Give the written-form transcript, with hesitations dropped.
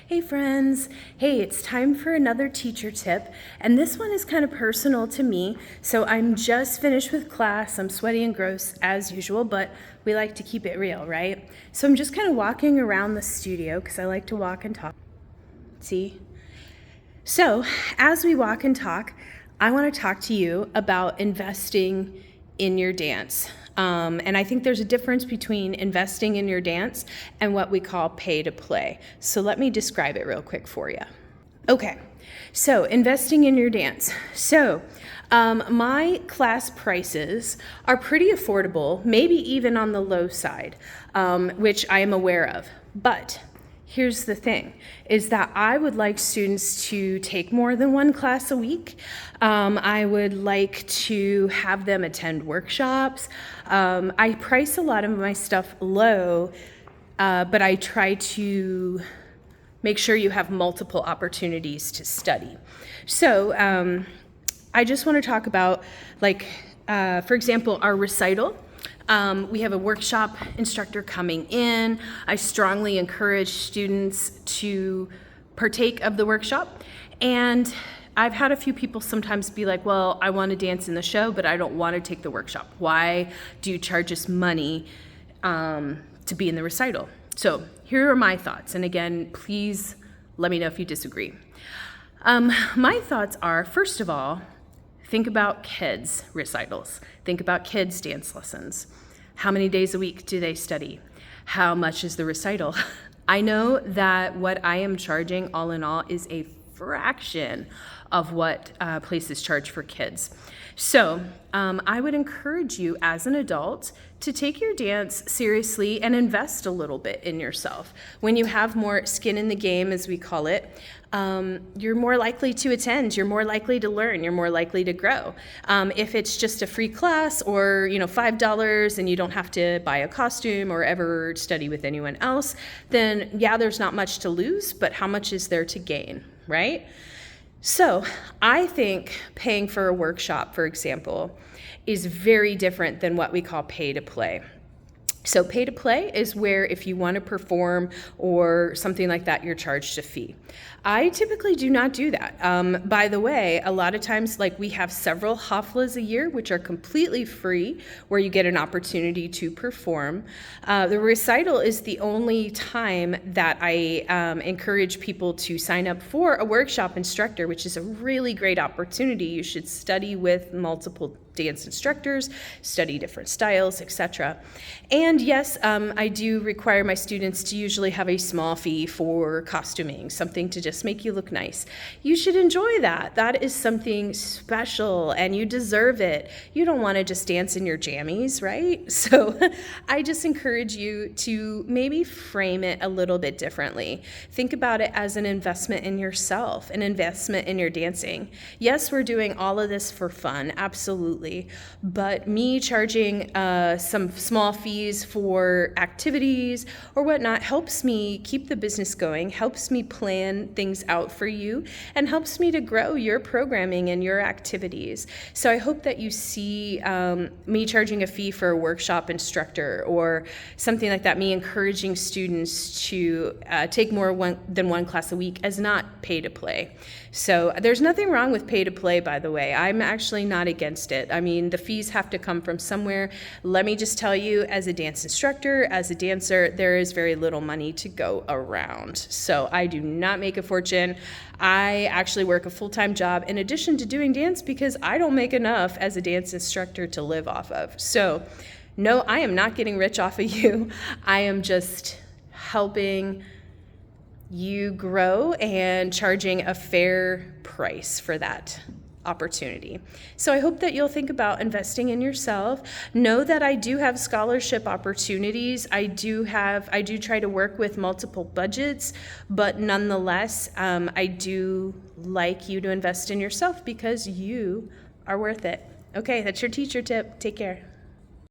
Hey friends, hey, it's time for another teacher tip, and this one is kind of personal to me. So I'm just finished with class. I'm sweaty and gross as usual, but we like to keep it real, right? So I'm just kind of walking around the studio because I like to walk and talk. See? So as we walk and talk, I want to talk to you about investing in your dance. And I think there's a difference between investing in your dance and what we call pay to play. So let me describe it real quick for you. Okay, so investing in your dance. So my class prices are pretty affordable, maybe even on the low side, which I am aware of. But here's the thing, is that I would like students to take more than one class a week. I would like to have them attend workshops. I price a lot of my stuff low, but I try to make sure you have multiple opportunities to study. So I just want to talk about, for example, our recital. We have a workshop instructor coming in. I strongly encourage students to partake of the workshop. And I've had a few people sometimes be like, well, I want to dance in the show, but I don't want to take the workshop. Why do you charge us money to be in the recital? So here are my thoughts. And again, please let me know if you disagree. My thoughts are, first of all, think about kids' recitals. Think about kids' dance lessons. How many days a week do they study? How much is the recital? I know that what I am charging all in all is a fraction of what places charge for kids. So I would encourage you as an adult to take your dance seriously and invest a little bit in yourself. When you have more skin in the game, as we call it, you're more likely to attend, you're more likely to learn, you're more likely to grow. If it's just a free class or $5 and you don't have to buy a costume or ever study with anyone else, then yeah, there's not much to lose, but how much is there to gain, right? So I think paying for a workshop, for example, is very different than what we call pay to play. So pay to play is where if you want to perform or something like that, you're charged a fee. I typically do not do that. By the way, a lot of times, we have several haflas a year, which are completely free, where you get an opportunity to perform. The recital is the only time that I encourage people to sign up for a workshop instructor, which is a really great opportunity. You should study with multiple dance instructors, study different styles, etc. And yes, I do require my students to usually have a small fee for costuming, something to just make you look nice. You should enjoy that. That is something special and you deserve it. You don't want to just dance in your jammies, right? So I just encourage you to maybe frame it a little bit differently. Think about it as an investment in yourself, an investment in your dancing. Yes, we're doing all of this for fun, absolutely. But me charging some small fees for activities or whatnot helps me keep the business going, helps me plan things out for you, and helps me to grow your programming and your activities. So I hope that you see me charging a fee for a workshop instructor or something like that, me encouraging students to take more than one class a week as not pay to play. So there's nothing wrong with pay to play, by the way. I'm actually not against it. I mean, the fees have to come from somewhere. Let me just tell you, as a dance instructor, as a dancer, there is very little money to go around. So I do not make a fortune. I actually work a full-time job in addition to doing dance because I don't make enough as a dance instructor to live off of. So no, I am not getting rich off of you. I am just helping you grow and charging a fair price for that opportunity. So I hope that you'll think about investing in yourself. Know that I do have scholarship opportunities. I do try to work with multiple budgets, but nonetheless, I do like you to invest in yourself because you are worth it. Okay, that's your teacher tip. Take care.